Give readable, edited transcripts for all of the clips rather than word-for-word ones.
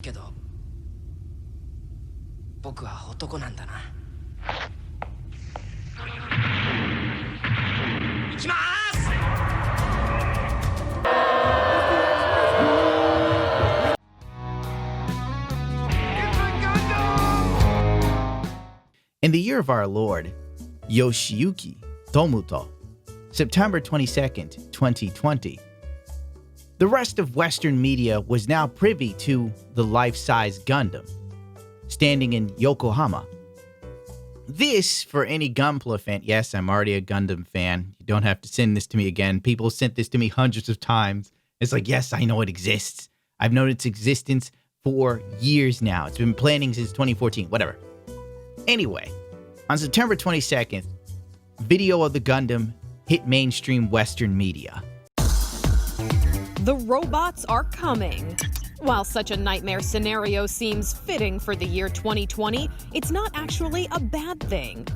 けど僕は男なんだな。行きます。 In the year of our Lord, Yoshiyuki Tomuto, September 22nd, 2020, the rest of Western media was now privy to the life-size Gundam, standing in Yokohama. This, for any Gunpla fan, yes, I'm already a Gundam fan. You don't have to send this to me again. People sent this to me hundreds of times. It's like, yes, I know it exists. I've known its existence for years now. It's been planning since 2014, whatever. Anyway, on September 22nd, video of the Gundam hit mainstream Western media. The robots are coming. While such a nightmare scenario seems fitting for the year 2020, it's not actually a bad thing.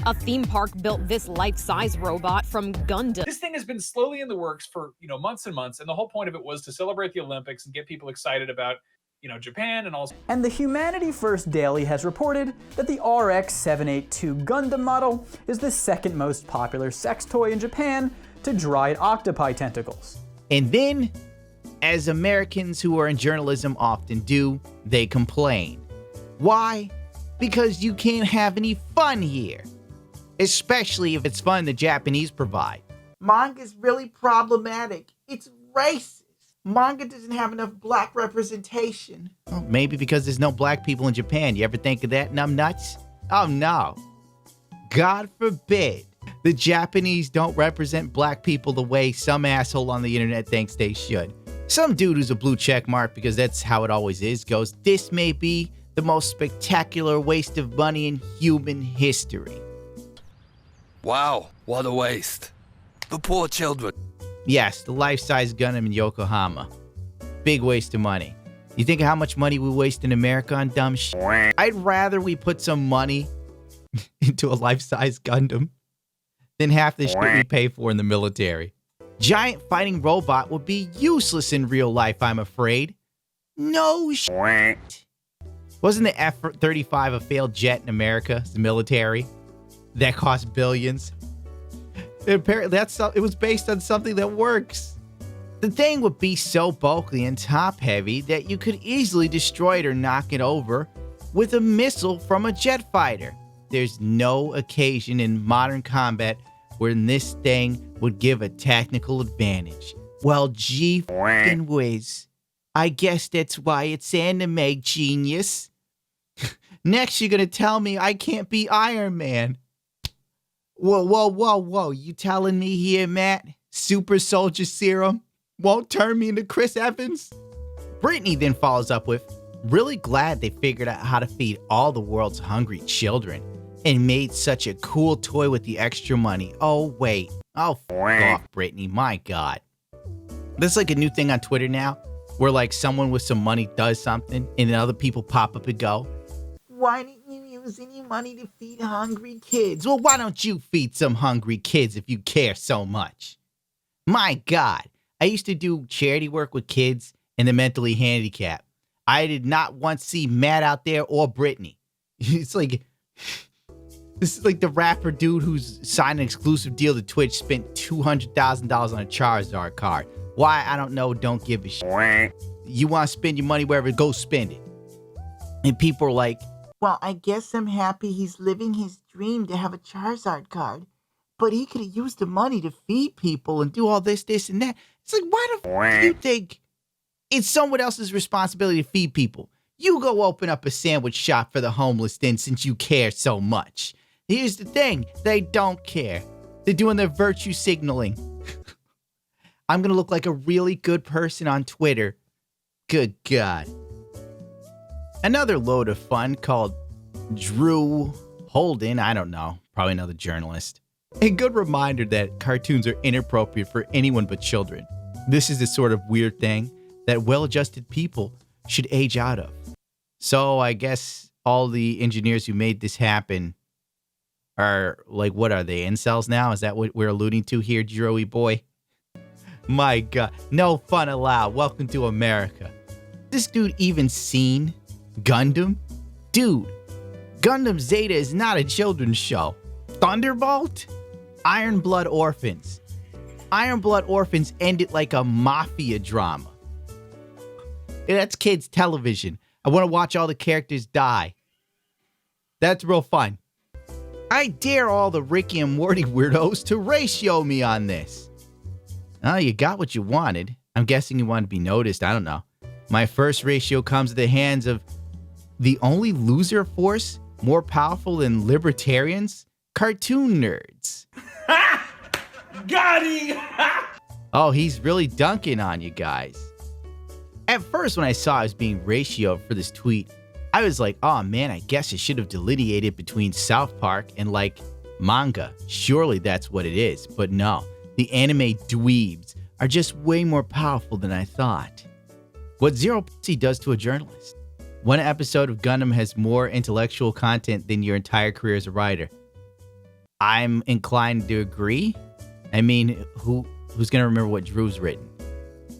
A theme park built this life-size robot from Gundam. This thing has been slowly in the works for, months and months, and the whole point of it was to celebrate the Olympics and get people excited about, Japan and also. And the Humanity First Daily has reported that the RX-782 Gundam model is the second most popular sex toy in Japan to dried octopi tentacles. And then, as Americans who are in journalism often do, they complain. Why? Because you can't have any fun here. Especially if it's fun the Japanese provide. Manga's really problematic. It's racist. Manga doesn't have enough black representation. Well, maybe because there's no black people in Japan. You ever think of that, numbnuts? Oh no. God forbid the Japanese don't represent black people the way some asshole on the internet thinks they should. Some dude who's a blue check mark, because that's how it always is, goes, this may be the most spectacular waste of money in human history. Wow, what a waste. The poor children. Yes, the life-size Gundam in Yokohama. Big waste of money. You think of how much money we waste in America on dumb shit? I'd rather we put some money into a life-size Gundam than half the shit we pay for in the military. Giant fighting robot would be useless in real life, I'm afraid. No shit. Wasn't the F-35 a failed jet in America, the military? That cost billions? Apparently, it was based on something that works. The thing would be so bulky and top-heavy that you could easily destroy it or knock it over with a missile from a jet fighter. There's no occasion in modern combat where this thing would give a technical advantage. Well, gee f***ing whiz. I guess that's why it's anime, genius. Next, you're gonna tell me I can't be Iron Man. Whoa. You telling me here, Matt, super soldier serum won't turn me into Chris Evans? Brittany then follows up with, really glad they figured out how to feed all the world's hungry children and made such a cool toy with the extra money. Oh, wait. Oh, f*** off, Brittany. My God. There's like a new thing on Twitter now where like someone with some money does something and then other people pop up and go, why didn't you use any money to feed hungry kids? Well, why don't you feed some hungry kids if you care so much? My God, I used to do charity work with kids and the mentally handicapped. I did not once see Matt out there or Brittany. It's like, this is like the rapper dude who's signed an exclusive deal to Twitch spent $200,000 on a Charizard card. Why? I don't know. Don't give a shit. You want to spend your money wherever, go spend it. And people are like, well, I guess I'm happy he's living his dream to have a Charizard card. But he could have used the money to feed people and do all this, and that. It's like, why the f*** do you think it's someone else's responsibility to feed people? You go open up a sandwich shop for the homeless then, since you care so much. Here's the thing. They don't care. They're doing their virtue signaling. I'm going to look like a really good person on Twitter. Good God. Another load of fun called Drew Holden, I don't know, probably another journalist. A good reminder that cartoons are inappropriate for anyone but children. This is the sort of weird thing that well-adjusted people should age out of. So I guess all the engineers who made this happen are like, what are they, incels now? Is that what we're alluding to here, Joey boy? My God, no fun allowed. Welcome to America. This dude even seen Gundam? Dude, Gundam Zeta is not a children's show. Thunderbolt? Iron Blood Orphans. Iron Blood Orphans ended like a mafia drama. Yeah, that's kids' television. I want to watch all the characters die. That's real fun. I dare all the Ricky and Morty weirdos to ratio me on this. Oh, you got what you wanted. I'm guessing you wanted to be noticed. I don't know. My first ratio comes at the hands of the only loser force more powerful than libertarians? Cartoon nerds. Got him! Oh, he's really dunking on you guys. At first, when I saw I was being ratioed for this tweet, I was like, oh man, I guess I should have delineated between South Park and like manga. Surely that's what it is. But no, the anime dweebs are just way more powerful than I thought. What Zero Pussy does to a journalist. One episode of Gundam has more intellectual content than your entire career as a writer. I'm inclined to agree. I mean, who's gonna remember what Drew's written?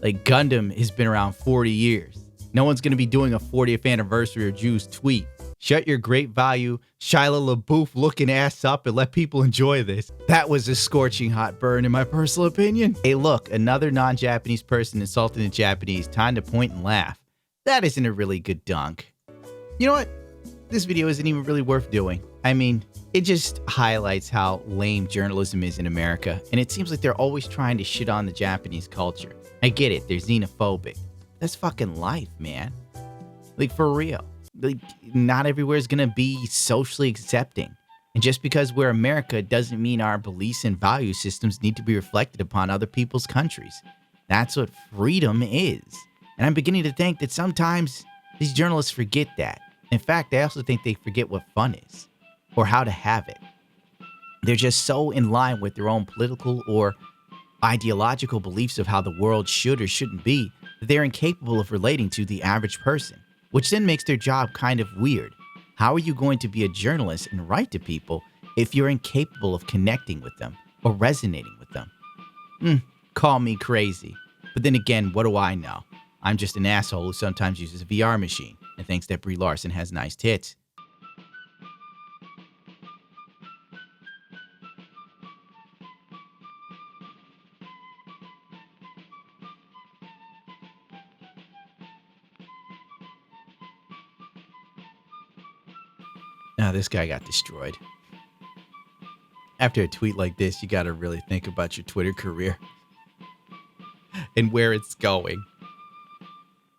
Like, Gundam has been around 40 years. No one's gonna be doing a 40th anniversary of Drew's tweet. Shut your great value, Shia LaBeouf looking ass up and let people enjoy this. That was a scorching hot burn in my personal opinion. Hey look, another non-Japanese person insulting the Japanese, time to point and laugh. That isn't a really good dunk. You know what? This video isn't even really worth doing. I mean, it just highlights how lame journalism is in America, and it seems like they're always trying to shit on the Japanese culture. I get it, they're xenophobic. That's fucking life, man. Like, for real. Like, not everywhere is gonna be socially accepting. And just because we're America doesn't mean our beliefs and value systems need to be reflected upon other people's countries. That's what freedom is. And I'm beginning to think that sometimes these journalists forget that. In fact, I also think they forget what fun is, or how to have it. They're just so in line with their own political or ideological beliefs of how the world should or shouldn't be that they're incapable of relating to the average person, which then makes their job kind of weird. How are you going to be a journalist and write to people if you're incapable of connecting with them or resonating with them? Call me crazy. But then again, what do I know? I'm just an asshole who sometimes uses a VR machine and thinks that Brie Larson has nice tits. Now, this guy got destroyed. After a tweet like this, you gotta really think about your Twitter career and where it's going.